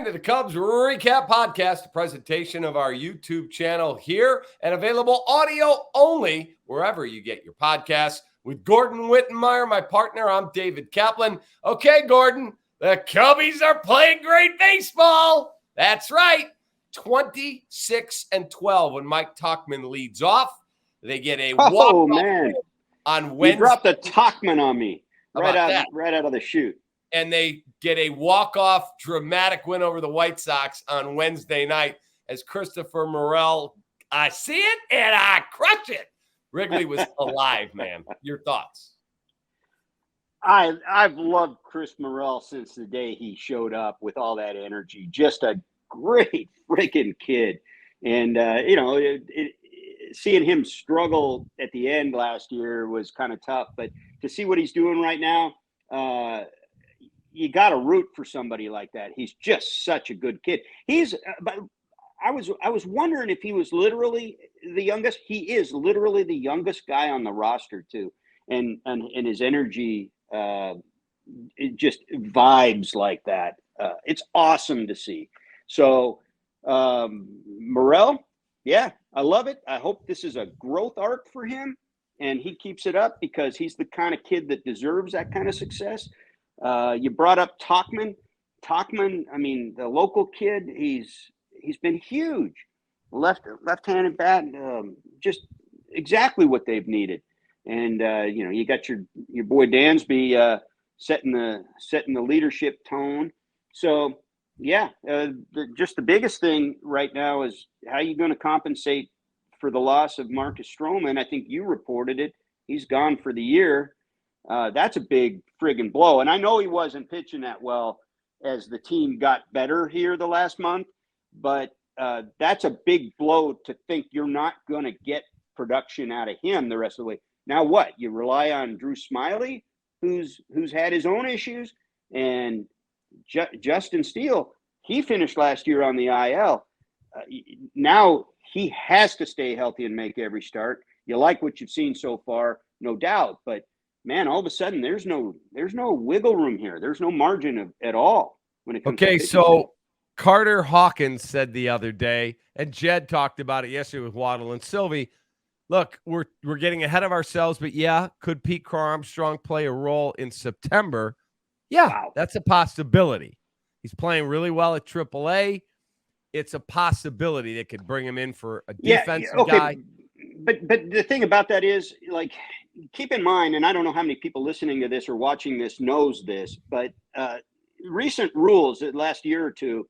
to the Cubs REKAP Podcast, a presentation of our YouTube channel here and available audio only wherever you get your podcasts. With Gordon Wittenmeyer, my partner, I'm David Kaplan. Okay, Gordon, the Cubbies are playing great baseball. That's right. 26-12 when Mike Tauchman leads off. They get a walk-off on Wednesday. You dropped a Tauchman on me right out of the chute. And they get a walk-off dramatic win over the White Sox on Wednesday night as Christopher Morel, I see it and I crush it. Wrigley was alive, man. Your thoughts? I've loved Chris Morel since the day he showed up with all that energy. Just a great freaking kid. And, seeing him struggle at the end last year was kind of tough. But to see what he's doing right now, you got to root for somebody like that. He's just such a good kid. But I was wondering if he was literally the youngest. He is literally the youngest guy on the roster too, and his energy, it just vibes like that. It's awesome to see. So Morel, yeah, I love it. I hope this is a growth arc for him, and he keeps it up because he's the kind of kid that deserves that kind of success. You brought up Tauchman. I mean, the local kid, he's been huge. Left-handed bat, just exactly what they've needed. And you got your boy Dansby setting the leadership tone. So yeah, just the biggest thing right now is how you going to compensate for the loss of Marcus Strowman. I think you reported it. He's gone for the year. That's a big friggin' blow. And I know he wasn't pitching that well as the team got better here the last month, but that's a big blow to think you're not going to get production out of him the rest of the way. Now what? You rely on Drew Smyly, who's had his own issues, and Justin Steele, he finished last year on the IL. Now he has to stay healthy and make every start. You like what you've seen so far, no doubt, but man, all of a sudden there's no wiggle room here. There's no margin at all when it comes to pitching. So Carter Hawkins said the other day, and Jed talked about it yesterday with Waddle and Sylvie. Look, we're getting ahead of ourselves, but yeah, could Pete Armstrong play a role in September? Yeah, wow. That's a possibility. He's playing really well at AAA. It's a possibility that could bring him in for a defensive guy. But the thing about that is, like, keep in mind, and I don't know how many people listening to this or watching this knows this, but recent rules the last year or two,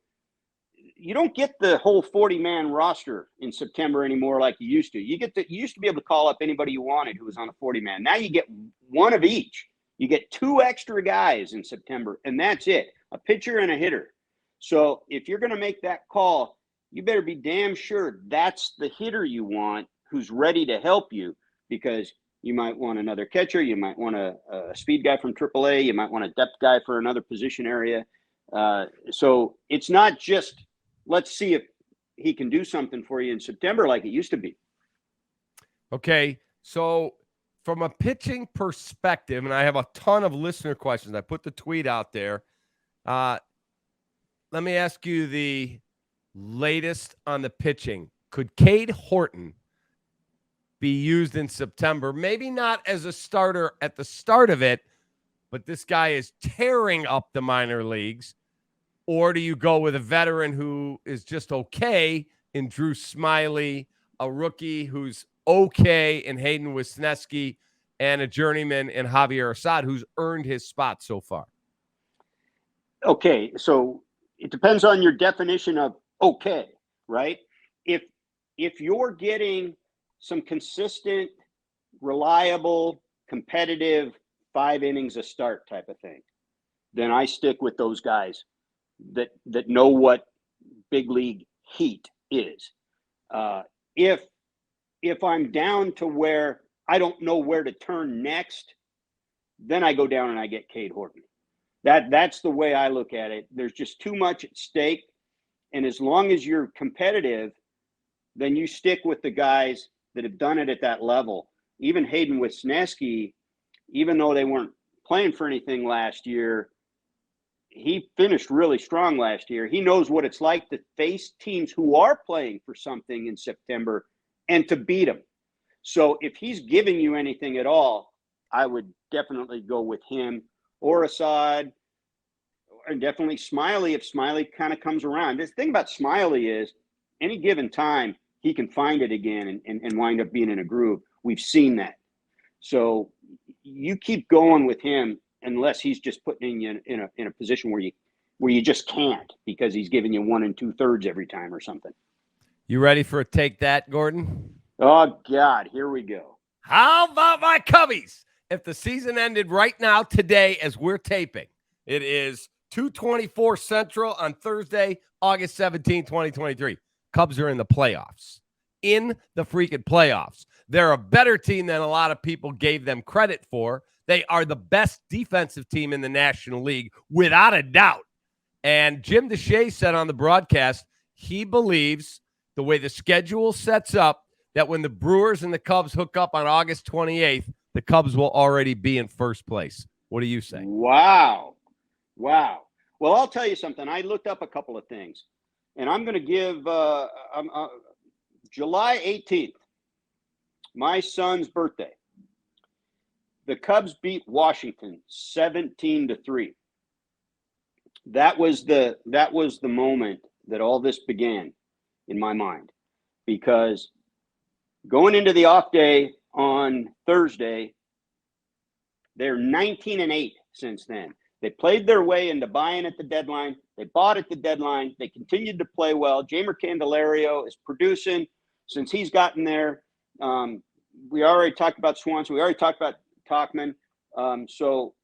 you don't get the whole 40-man roster in September anymore like you used to. You used to be able to call up anybody you wanted who was on a 40-man. Now you get one of each. You get two extra guys in September, and that's it, a pitcher and a hitter. So if you're going to make that call, you better be damn sure that's the hitter you want who's ready to help you, because you might want another catcher. You might want a speed guy from AAA. You might want a depth guy for another position area. So it's not just, let's see if he can do something for you in September like it used to be. Okay, so from a pitching perspective, and I have a ton of listener questions. I put the tweet out there. Let me ask you the latest on the pitching. Could Cade Horton be used in September? Maybe not as a starter at the start of it, but this guy is tearing up the minor leagues. Or do you go with a veteran who is just okay in Drew Smyly, a rookie who's okay in Hayden Wisniewski, and a journeyman in Javier Assad who's earned his spot so far? Okay, so it depends on your definition of okay, right? If you're getting some consistent, reliable, competitive 5 innings a start type of thing, then I stick with those guys that know what big league heat is. If I'm down to where I don't know where to turn next, then I go down and I get Cade Horton. That's the way I look at it. There's just too much at stake. And as long as you're competitive, then you stick with the guys that have done it at that level. Even Hayden Wisniewski, even though they weren't playing for anything last year, he finished really strong last year. He knows what it's like to face teams who are playing for something in September and to beat them. So if he's giving you anything at all, I would definitely go with him or Assad, and definitely Smiley if Smiley kind of comes around. The thing about Smiley is any given time he can find it again and wind up being in a groove. We've seen that. So you keep going with him unless he's just putting you in a position where you just can't because he's giving you 1 2/3 every time or something. You ready for a take that, Gordon? Oh, God, here we go. How about my Cubbies? If the season ended right now, today, as we're taping, it is 2:24 Central on Thursday, August 17, 2023. Cubs are in the playoffs. In the freaking playoffs. They're a better team than a lot of people gave them credit for. They are the best defensive team in the National League, without a doubt. And Jim Deshaies said on the broadcast, he believes the way the schedule sets up, that when the Brewers and the Cubs hook up on August 28th, the Cubs will already be in first place. What do you say? Wow. Well, I'll tell you something. I looked up a couple of things, and I'm going to give July 18th, my son's birthday. The Cubs beat Washington 17-3. That was the moment that all this began in my mind, because going into the off day on Thursday, they're 19-8 since then. They played their way into buying at the deadline. They bought at the deadline. They continued to play well. Jamer Candelario is producing since he's gotten there. We already talked about Swanson. We already talked about Tauchman. So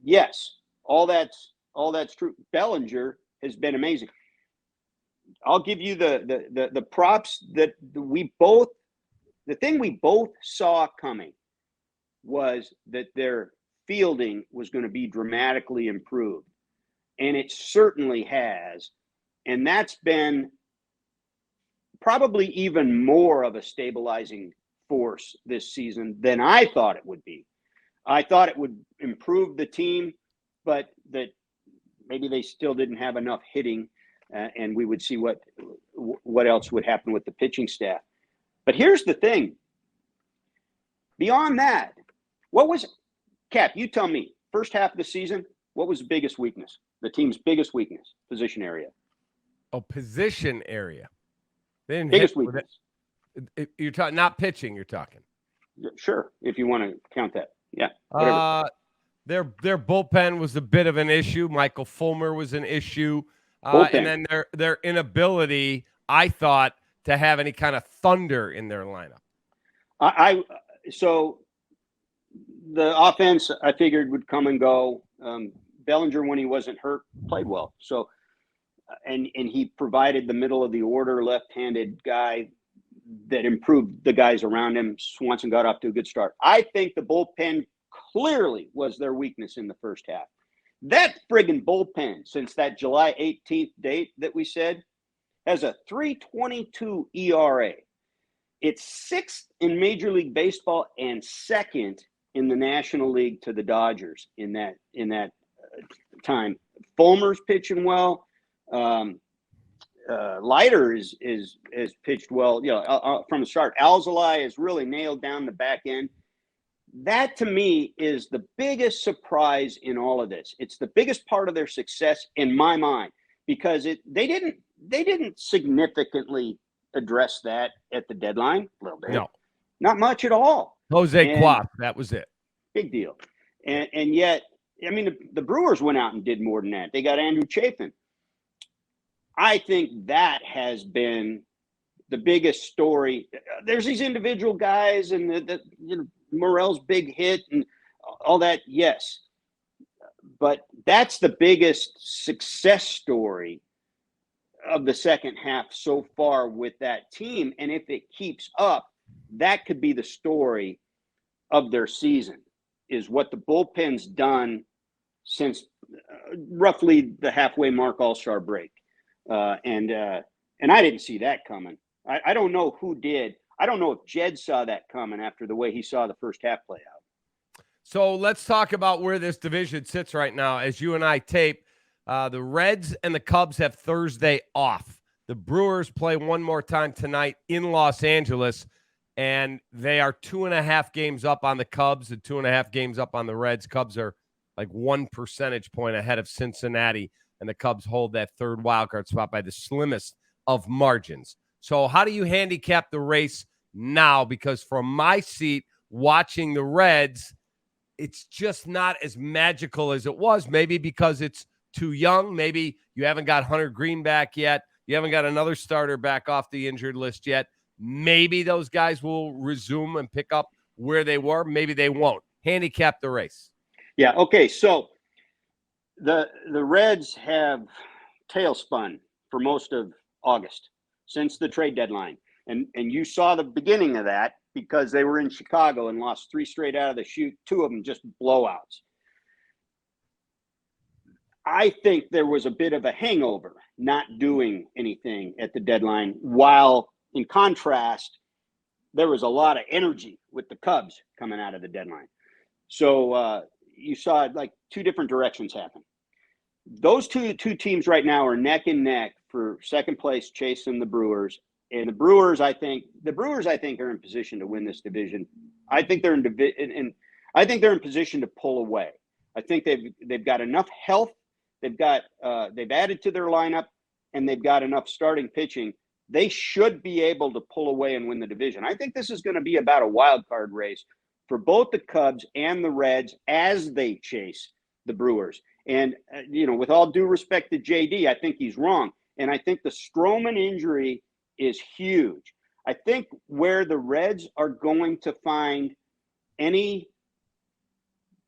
yes, all that's true. Bellinger has been amazing. I'll give you the props that the thing we both saw coming was that their fielding was going to be dramatically improved. And it certainly has. And that's been probably even more of a stabilizing force this season than I thought it would be. I thought it would improve the team, but that maybe they still didn't have enough hitting, and we would see what else would happen with the pitching staff. But here's the thing. Beyond that, what was Cap, you tell me, first half of the season, what was the biggest weakness? The team's biggest weakness, position area. Oh, position area. They didn't biggest hit, weakness. You're talking not pitching, you're talking. Sure, if you want to count that. Yeah. Whatever. Their bullpen was a bit of an issue. Michael Fulmer was an issue. And then their inability, I thought, to have any kind of thunder in their lineup. So the offense, I figured, would come and go. Bellinger, when he wasn't hurt, played well. So, and he provided the middle of the order left-handed guy that improved the guys around him. Swanson got off to a good start. I think the bullpen clearly was their weakness in the first half. That friggin' bullpen, since that July 18th date that we said, has a 3.22 ERA. It's sixth in Major League Baseball and second in the National League to the Dodgers in that time. Fulmer's pitching well. Leiter is pitched well, from the start. Alzolay has really nailed down the back end. That to me is the biggest surprise in all of this. It's the biggest part of their success in my mind, because they didn't significantly address that at the deadline. A little bit. No. Not much at all. Jose Quap, that was it. Big deal. And yet, I mean, the Brewers went out and did more than that. They got Andrew Chafin. I think that has been the biggest story. There's these individual guys and Morel's big hit and all that, yes. But that's the biggest success story of the second half so far with that team. And if it keeps up, that could be the story of their season, is what the bullpen's done since roughly the halfway mark All-Star break. And I didn't see that coming. I don't know who did. I don't know if Jed saw that coming after the way he saw the first half play out. So let's talk about where this division sits right now. As you and I tape, the Reds and the Cubs have Thursday off. The Brewers play one more time tonight in Los Angeles, and they are 2.5 games up on the Cubs and 2.5 games up on the Reds. Cubs are like 1 percentage point ahead of Cincinnati, and the Cubs hold that third wildcard spot by the slimmest of margins. So how do you handicap the race now? Because from my seat, watching the Reds, it's just not as magical as it was, maybe because it's too young. Maybe you haven't got Hunter Green back yet. You haven't got another starter back off the injured list yet. Maybe those guys will resume and pick up where they were. Maybe they won't. Handicap the race. Yeah, okay. So the Reds have tailspun for most of August since the trade deadline. And you saw the beginning of that because they were in Chicago and lost 3 straight out of the chute, 2 of them just blowouts. I think there was a bit of a hangover not doing anything at the deadline, while in contrast, there was a lot of energy with the Cubs coming out of the deadline. So you saw like 2 different directions happen. Those two teams right now are neck and neck for second place, chasing the Brewers. And the Brewers, I think, are in position to win this division. I think they're in position to pull away. I think they've got enough health. They've added to their lineup, and they've got enough starting pitching. They should be able to pull away and win the division. I think this is going to be about a wild card race for both the Cubs and the Reds as they chase the Brewers. And with all due respect to JD, I think he's wrong. And I think the Strowman injury is huge. I think where the Reds are going to find any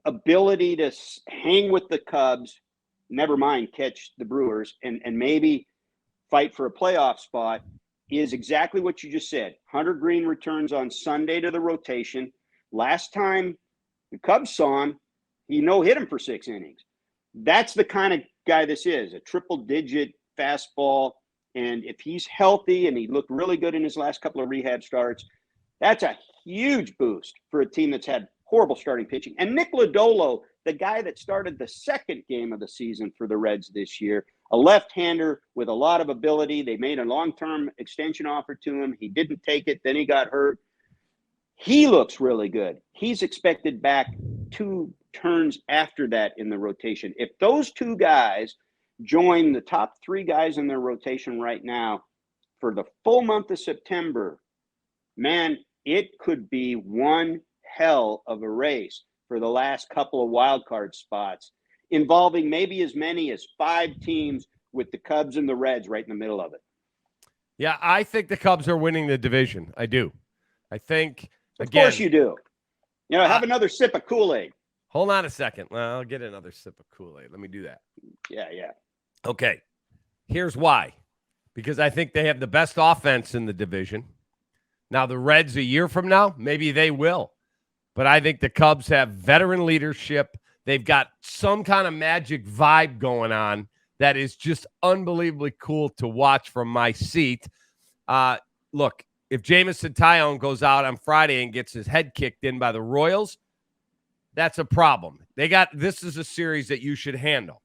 ability to hang with the Cubs, never mind catch the Brewers, and maybe fight for a playoff spot, is exactly what you just said. Hunter Green returns on Sunday to the rotation. Last time the Cubs saw him, he no-hit him for 6 innings. That's the kind of guy this is, a triple-digit fastball. And if he's healthy, and he looked really good in his last couple of rehab starts, that's a huge boost for a team that's had horrible starting pitching. And Nick Lodolo, the guy that started the second game of the season for the Reds this year, a left-hander with a lot of ability. They made a long-term extension offer to him. He didn't take it. Then he got hurt. He looks really good. He's expected back 2 turns after that in the rotation. If those 2 guys join the top 3 guys in their rotation right now for the full month of September, man, it could be one hell of a race for the last couple of wild card spots, involving maybe as many as 5 teams, with the Cubs and the Reds right in the middle of it. Yeah, I think the Cubs are winning the division. I do. I think, of course you do. Have another sip of Kool-Aid. Hold on a second. Well, I'll get another sip of Kool-Aid. Let me do that. Yeah. Okay. Here's why. Because I think they have the best offense in the division. Now, the Reds a year from now, maybe they will. But I think the Cubs have veteran leadership. They've got some kind of magic vibe going on that is just unbelievably cool to watch from my seat. Look, if Jameson Taillon goes out on Friday and gets his head kicked in by the Royals, that's a problem. This is a series that you should handle.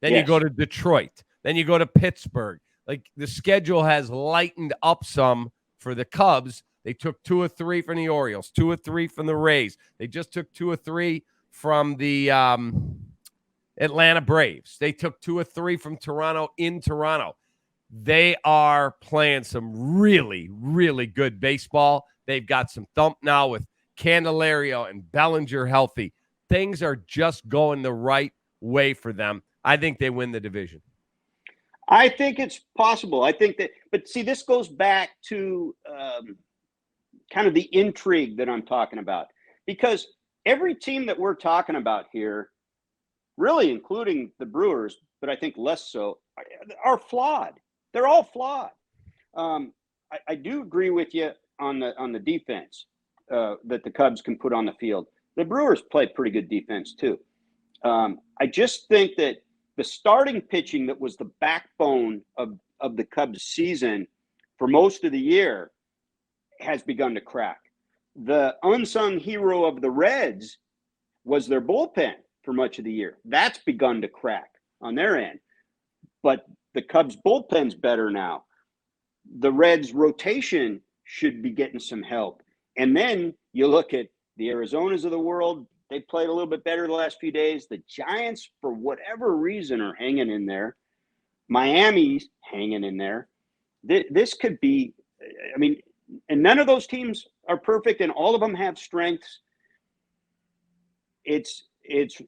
Then You go to Detroit. Then you go to Pittsburgh. Like, the schedule has lightened up some for the Cubs. They took 2 of 3 from the Orioles, 2 of 3 from the Rays. They just took 2 of 3 from the Atlanta Braves. They took 2 of 3 from Toronto in Toronto. They are playing some really, really good baseball. They've got some thump now with Candelario and Bellinger healthy. Things are just going the right way for them. I think they win the division. I think it's possible. I think that, but see, this goes back to kind of the intrigue that I'm talking about, because every team that we're talking about here, really including the Brewers, but I think less so, are flawed. They're all flawed. I do agree with you on the defense that the Cubs can put on the field. The Brewers play pretty good defense too. I just think that the starting pitching that was the backbone of the Cubs season for most of the year has begun to crack. The unsung hero of the Reds was their bullpen for much of the year. That's begun to crack on their end. But the Cubs bullpen's better now. The Reds rotation should be getting some help. And then you look at the Arizonas of the world. They played a little bit better the last few days. The Giants, for whatever reason, are hanging in there. Miami's hanging in there. This could be, I mean, and none of those teams are perfect, and all of them have strengths. It's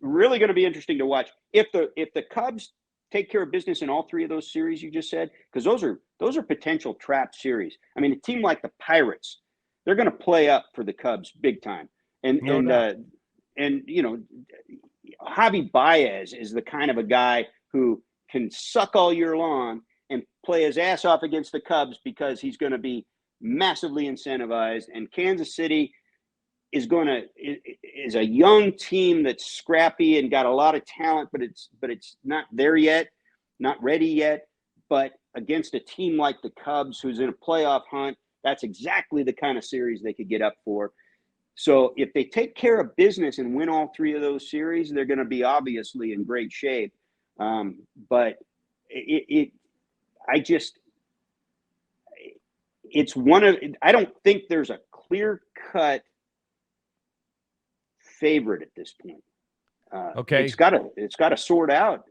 really going to be interesting to watch if the Cubs take care of business in all three of those series you just said, because those are potential trap series. I mean, a team like the Pirates, they're going to play up for the Cubs big time, and you know, Javi Baez is the kind of a guy who can suck all year long and play his ass off against the Cubs because he's going to be massively incentivized. And Kansas City is a young team that's scrappy and got a lot of talent, but it's not there yet, not ready yet. But against a team like the Cubs, who's in a playoff hunt, that's exactly the kind of series they could get up for. So if they take care of business and win all three of those series, they're going to be obviously in great shape. But I don't think there's a clear-cut favorite at this point. Okay. It's got to sort out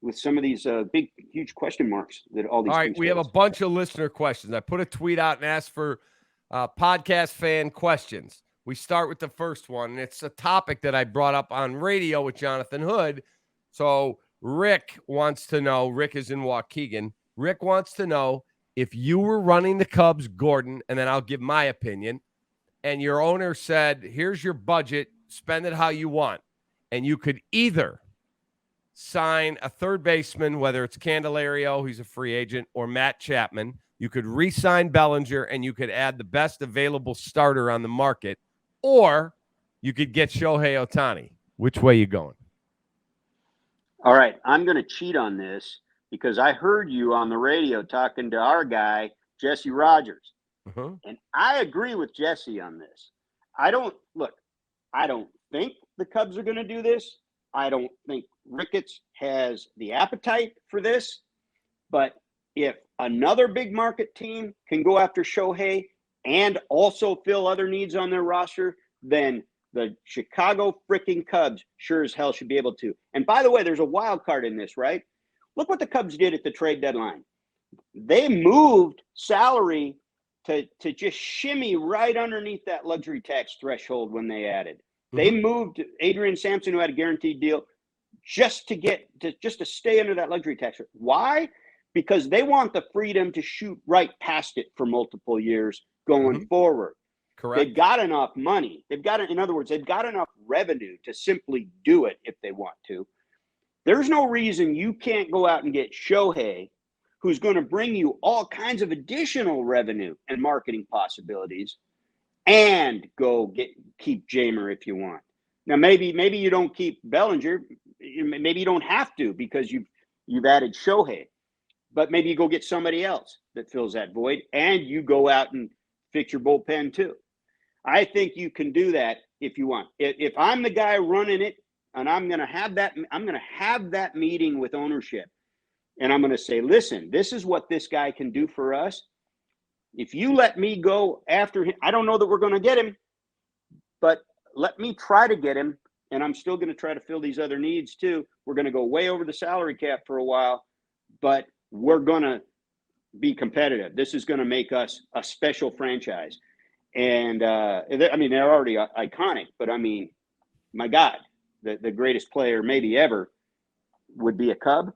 with some of these big, huge question marks that all these. All right, we have a bunch of listener questions. I put a tweet out and asked for podcast fan questions. We start with the first one, and it's a topic that I brought up on radio with Jonathan Hood. So Rick wants to know, Rick is in Waukegan. Rick wants to know, if you were running the Cubs, Gordon, and then I'll give my opinion, and your owner said, here's your budget, spend it how you want, and you could either sign a third baseman, whether it's Candelario, he's a free agent, or Matt Chapman. You could re-sign Bellinger, and you could add the best available starter on the market, or you could get Shohei Ohtani. Which way you going? All right, I'm going to cheat on this because I heard you on the radio talking to our guy, Jesse Rogers. And I agree with Jesse on this. I don't think the Cubs are going to do this. I don't think Ricketts has the appetite for this. But if another big market team can go after Shohei and also fill other needs on their roster, then the Chicago freaking Cubs sure as hell should be able to. And by the way, there's a wild card in this, right? Look what the Cubs did at the trade deadline. They moved salary to just shimmy right underneath that luxury tax threshold when they added. They moved Adrian Sampson, who had a guaranteed deal, just to stay under that luxury tax. Why? Because they want the freedom to shoot right past it for multiple years going forward. Correct. They've got enough money. In other words, they've got enough revenue to simply do it if they want to. There's no reason you can't go out and get Shohei, who's going to bring you all kinds of additional revenue and marketing possibilities, and keep Jamer if you want. Now, maybe you don't keep Bellinger. Maybe you don't have to because you've added Shohei. But maybe you go get somebody else that fills that void, and you go out and fix your bullpen too. I think you can do that if you want. If I'm the guy running it, and I'm going to have that meeting with ownership, and I'm going to say, listen, this is what this guy can do for us. If you let me go after him, I don't know that we're going to get him, but let me try to get him, and I'm still going to try to fill these other needs too. We're going to go way over the salary cap for a while, but we're going to be competitive. This is going to make us a special franchise. And, they're already iconic, but my God, the greatest player maybe ever would be a Cub.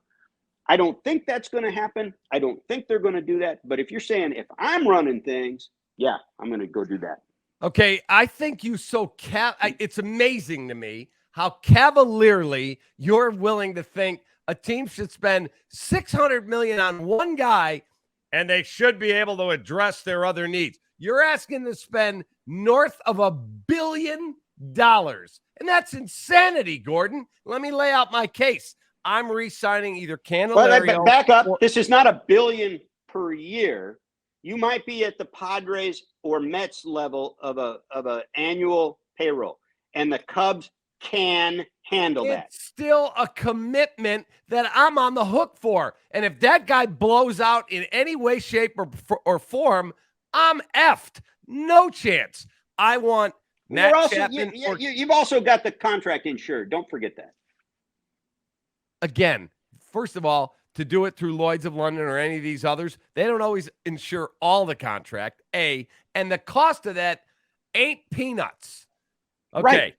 I don't think that's going to happen. I don't think they're going to do that. But if you're saying, if I'm running things, yeah, I'm going to go do that. Okay, I think you it's amazing to me how cavalierly you're willing to think a team should spend $600 million on one guy and they should be able to address their other needs. You're asking to spend north of $1 billion. And that's insanity, Gordon. Let me lay out my case. I'm re-signing either Candelario. But back up. This is not $1 billion per year. You might be at the Padres or Mets level of a annual payroll. and the Cubs can handle that. It's still a commitment that I'm on the hook for. And if that guy blows out in any way, shape, or form, I'm effed. No chance. I want Matt Chapman. You've also got the contract insured. Don't forget that. Again, first of all, to do it through Lloyd's of London or any of these others, they don't always insure all the contract, and the cost of that ain't peanuts. Okay. Right.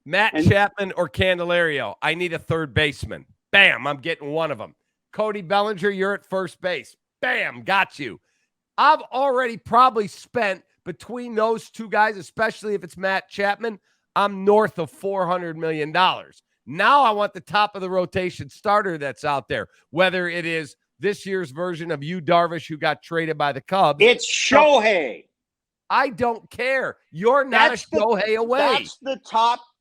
Matt Chapman or Candelario, I need a third baseman. Bam, I'm getting one of them. Cody Bellinger, you're at first base. Bam, got you. I've already probably spent between those two guys, especially if it's Matt Chapman, I'm north of $400 million. Now I want the top of the rotation starter that's out there, whether it is this year's version of Yu Darvish who got traded by the Cubs. It's Shohei. I don't care. You're not a Shohei away.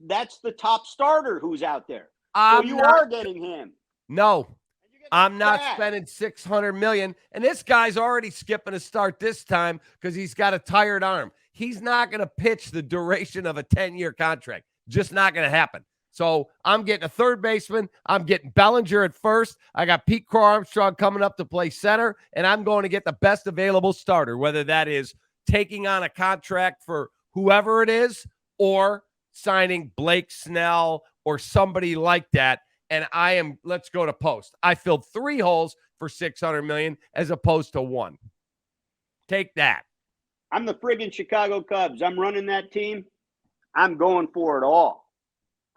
That's the top starter who's out there. So you are getting him. No, I'm not spending $600 million. And this guy's already skipping a start this time because he's got a tired arm. He's not going to pitch the duration of a 10-year contract. Just not going to happen. So I'm getting a third baseman. I'm getting Bellinger at first. I got Pete Crow Armstrong coming up to play center, and I'm going to get the best available starter, whether that is taking on a contract for whoever it is or signing Blake Snell or somebody like that. And let's go to post. I filled 3 holes for $600 million as opposed to 1. Take that. I'm the friggin' Chicago Cubs. I'm running that team. I'm going for it all.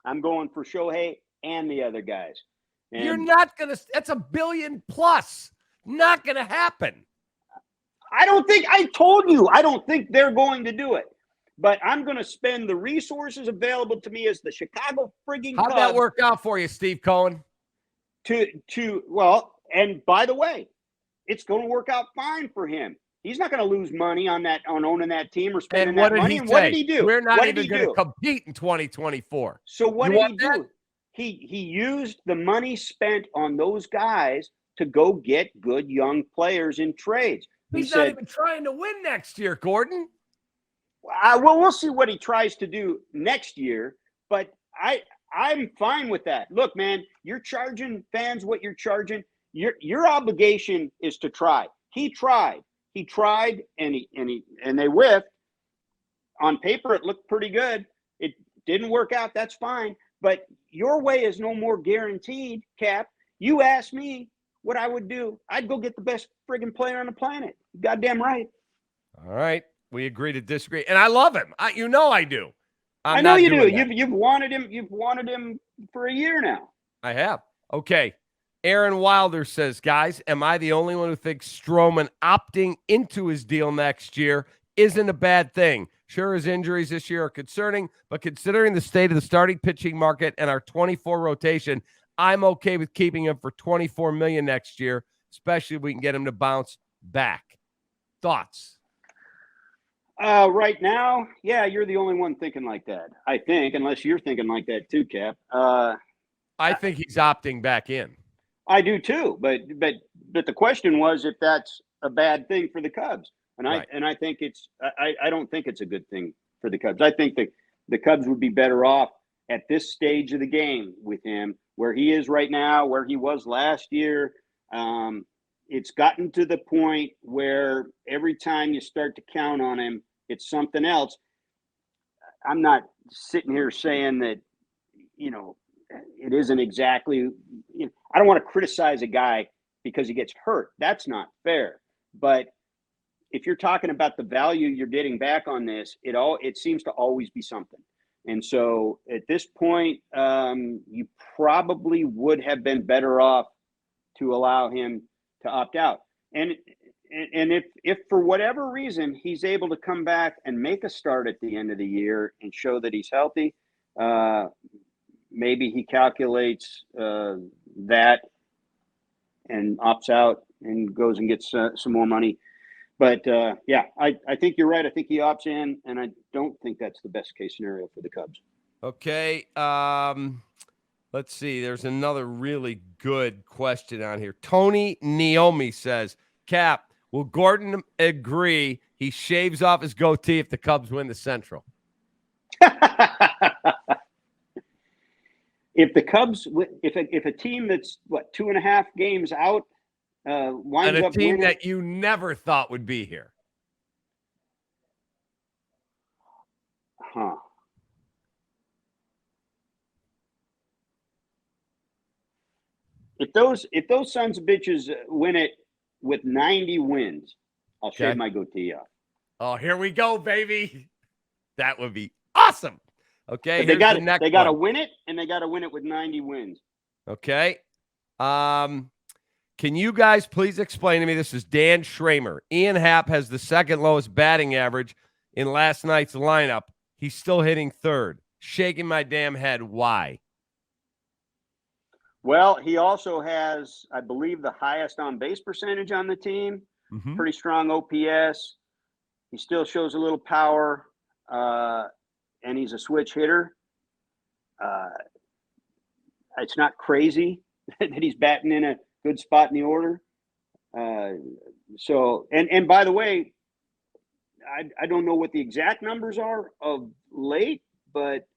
I'm going for Shohei and the other guys. And you're not going to – that's $1 billion plus. Not going to happen. I told you, I don't think they're going to do it. But I'm going to spend the resources available to me as the Chicago friggin' Cubs. How'd that work out for you, Steve Cohen? And by the way, it's going to work out fine for him. He's not going to lose money on owning that team or spending that money. And what did he do? We're not even going to compete in 2024. So what did he do? He used the money spent on those guys to go get good young players in trades. He's not even trying to win next year, Gordon. Well, we'll see what he tries to do next year, but I'm fine with that. Look, man, you're charging fans what you're charging. Your obligation is to try. He tried, and they whiffed. On paper, it looked pretty good. It didn't work out. That's fine. But your way is no more guaranteed, Cap. You asked me what I would do. I'd go get the best friggin' player on the planet. Goddamn right. All right. We agree to disagree. And I love him. I do. I know you do. You've wanted him. You've wanted him for a year now. I have. Okay. Aaron Wilder says, guys, am I the only one who thinks Strowman opting into his deal next year isn't a bad thing? Sure, his injuries this year are concerning, but considering the state of the starting pitching market and our 24 rotation, I'm okay with keeping him for $24 million next year, especially if we can get him to bounce back. Thoughts? Right now, yeah, you're the only one thinking like that. I think, unless you're thinking like that too, Cap. I think he's opting back in. I do too, but the question was if that's a bad thing for the Cubs, and I think I don't think it's a good thing for the Cubs. I think the Cubs would be better off at this stage of the game with him, where he is right now, where he was last year. It's gotten to the point where every time you start to count on him, it's something else. I'm not sitting here saying that, it isn't exactly, I don't want to criticize a guy because he gets hurt. That's not fair. But if you're talking about the value you're getting back on this, it seems to always be something. And so at this point, you probably would have been better off to allow him to opt out. And if for whatever reason he's able to come back and make a start at the end of the year and show that he's healthy, maybe he calculates that and opts out and goes and gets some more money. But I think you're right. I think he opts in, and I don't think that's the best case scenario for the Cubs. Okay. Let's see. There's another really good question on here. Tony Naomi says, Cap, will Gordon agree he shaves off his goatee if the Cubs win the Central? If the Cubs, if a team that's 2.5 games out winds and a up team winning, that you never thought would be here. If those sons of bitches win it with 90 wins, I'll shave my goatee off. Oh, here we go, baby. That would be awesome. Okay, but they got to win it, and they got to win it with 90 wins. Okay. Can you guys please explain to me? This is Dan Schramer. Ian Happ has the second lowest batting average in last night's lineup. He's still hitting third. Shaking my damn head. Why? Well, he also has, I believe, the highest on-base percentage on the team. Mm-hmm. Pretty strong OPS. He still shows a little power, and he's a switch hitter. It's not crazy that he's batting in a good spot in the order. And by the way, I don't know what the exact numbers are of late, but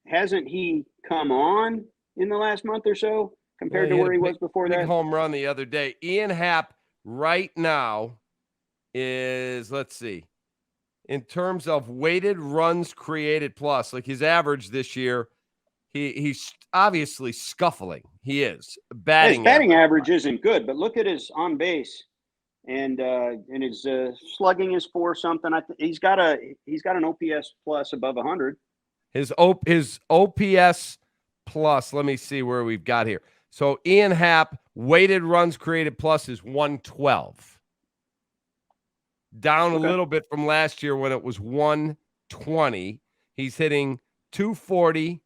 hasn't he come on in the last month or so compared to where he was before that? Big home run the other day. Ian Happ right now is, let's see, in terms of weighted runs created plus, like his average this year, he's obviously scuffling. He is. His batting average isn't good, but look at his on base and his slugging is 4-something. He's got an OPS plus above 100. His OPS plus, let me see where we've got here. So Ian Happ, weighted runs created plus is 112. Down a little bit from last year when it was 120. He's hitting 240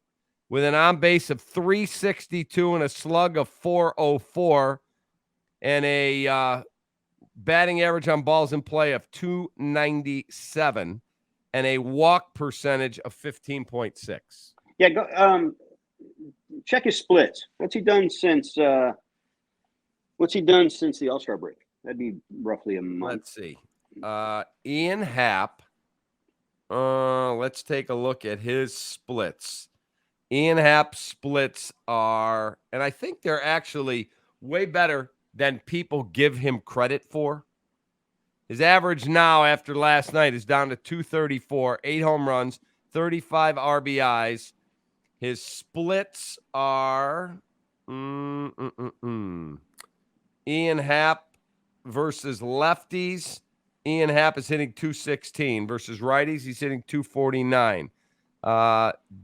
with an on-base of 362 and a slug of 404 and a batting average on balls in play of 297 and a walk percentage of 15.6. Yeah, go check his splits. What's he done since the All-Star break? That'd be roughly a month. Let's see. Ian Happ. Let's take a look at his splits. Ian Happ's splits are, and I think they're actually way better than people give him credit for. His average now after last night is down to 234, 8 home runs, 35 RBIs. His splits are Ian Happ versus lefties. Ian Happ is hitting 216 versus righties. He's hitting 249.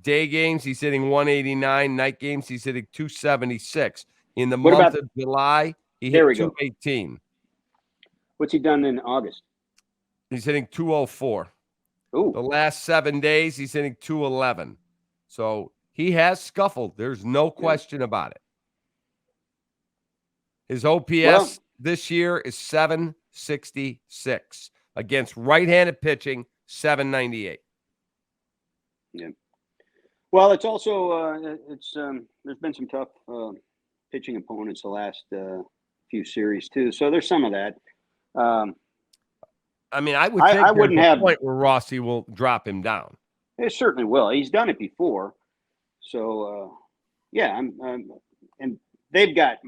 Day games, he's hitting 189. Night games, he's hitting 276. In the month of July, he hit 218. What's he done in August? He's hitting 204. Ooh. The last 7 days, he's hitting 211. So he has scuffled. There's no question about it. His OPS this year is 766 against right-handed pitching, 798. Yeah. Well, it's also there's been some tough pitching opponents the last few series too. So there's some of that. I mean, I would think I wouldn't have a point where Rossi will drop him down. It certainly will. He's done it before. So and they've got,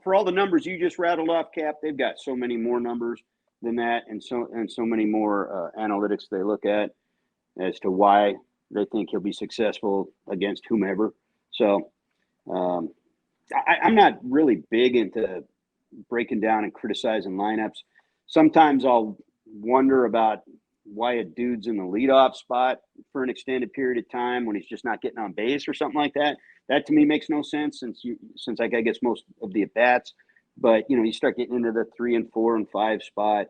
for all the numbers you just rattled off, Cap, they've got so many more numbers than that, and so many more analytics they look at as to why they think he'll be successful against whomever. So I'm not really big into breaking down and criticizing lineups. Sometimes I'll wonder about why a dude's in the leadoff spot for an extended period of time when he's just not getting on base or something like that. That to me makes no sense since that guy gets most of the at-bats. But, you start getting into the 3 and 4 and 5 spot,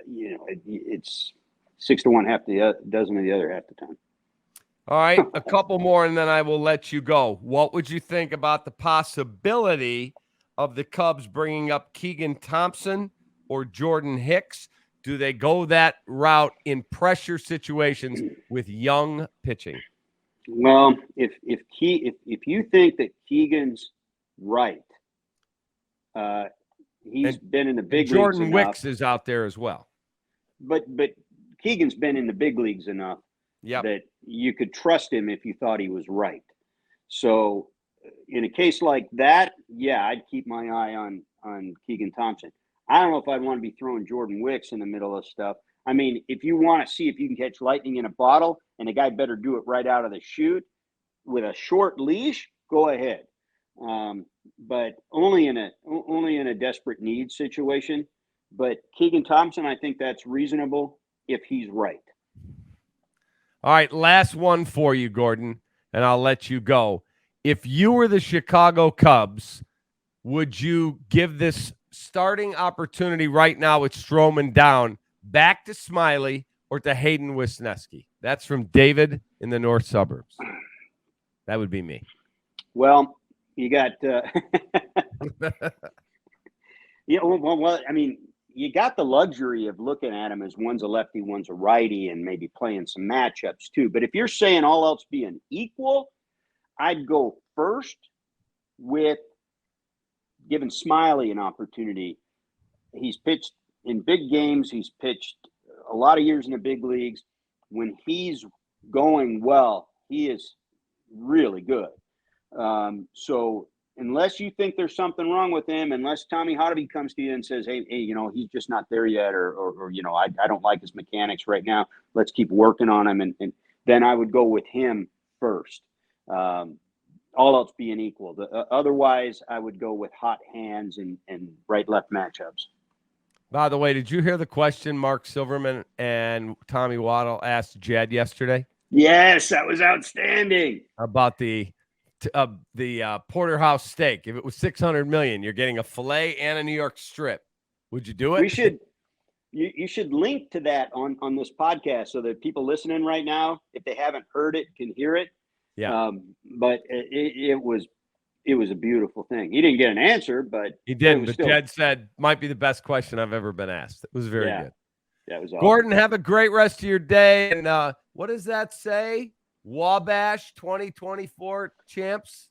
it's 6 to 1 half the dozen of the other half the time. All right, a couple more and then I will let you go. What would you think about the possibility of the Cubs bringing up Keegan Thompson or Jordan Hicks? Do they go that route in pressure situations with young pitching? Well, if you think that Keegan's right, he's been in the big leagues Jordan enough. Wicks is out there as well. But Keegan's been in the big leagues enough that you could trust him if you thought he was right. So in a case like that, yeah, I'd keep my eye on Keegan Thompson. I don't know if I'd want to be throwing Jordan Wicks in the middle of stuff. I mean, if you want to see if you can catch lightning in a bottle, and the guy better do it right out of the chute with a short leash, go ahead. But only in a desperate need situation. But Keegan Thompson, I think that's reasonable if he's right. All right, last one for you, Gordon, and I'll let you go. If you were the Chicago Cubs, would you give this starting opportunity right now with Strowman down back to Smiley or to Hayden Wisniewski? That's from David in the north suburbs. That would be me. Well, you got well, I mean, you got the luxury of looking at him as one's a lefty, one's a righty, and maybe playing some matchups too. But if you're saying all else being equal, I'd go first with giving Smiley an opportunity. He's pitched in big games. He's pitched a lot of years in the big leagues. When he's going well, he is really good. So unless you think there's something wrong with him, unless Tommy Hotovy comes to you and says, hey, he's just not there yet, or I don't like his mechanics right now, let's keep working on him, and then I would go with him first. All else being equal. Otherwise, I would go with hot hands and right-left matchups. By the way, did you hear the question Mark Silverman and Tommy Waddle asked Jed yesterday? Yes, that was outstanding. About the porterhouse steak. If it was $600 million, you're getting a filet and a New York strip. Would you do it? You should link to that on this podcast so that people listening right now, if they haven't heard it, can hear it. Yeah. But it was a beautiful thing. He didn't get an answer, but he didn't. But Jed said might be the best question I've ever been asked. It was very good. That was awesome. Gordon, have a great rest of your day. And what does that say? Wabash 2024 champs.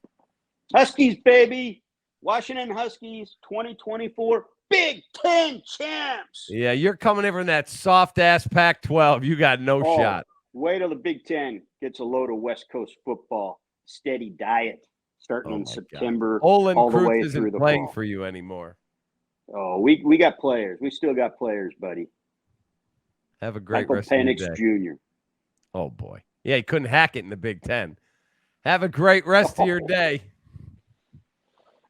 Huskies, baby. Washington Huskies 2024 Big Ten champs. Yeah, you're coming in from that soft-ass Pac-12. You got no shot. Wait till the Big Ten gets a load of West Coast football. Steady diet starting in September. Olin all Cruz the way isn't through the playing fall. for you anymore. Oh, we got players. We still got players, buddy. Have a great Michael rest Penix of your day. Jr. Oh, boy. Yeah, he couldn't hack it in the Big Ten. Have a great rest of your day.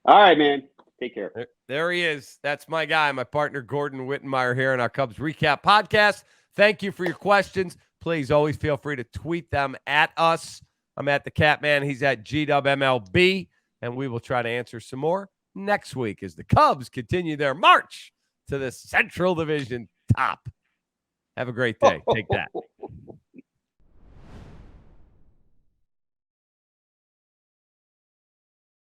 All right, man. Take care. There he is. That's my guy, my partner, Gordon Wittenmeyer, here on our Cubs Recap Podcast. Thank you for your questions. Please always feel free to tweet them at us. I'm at the Catman. He's at GWMLB, and we will try to answer some more next week as the Cubs continue their march to the Central Division top. Have a great day. Take that.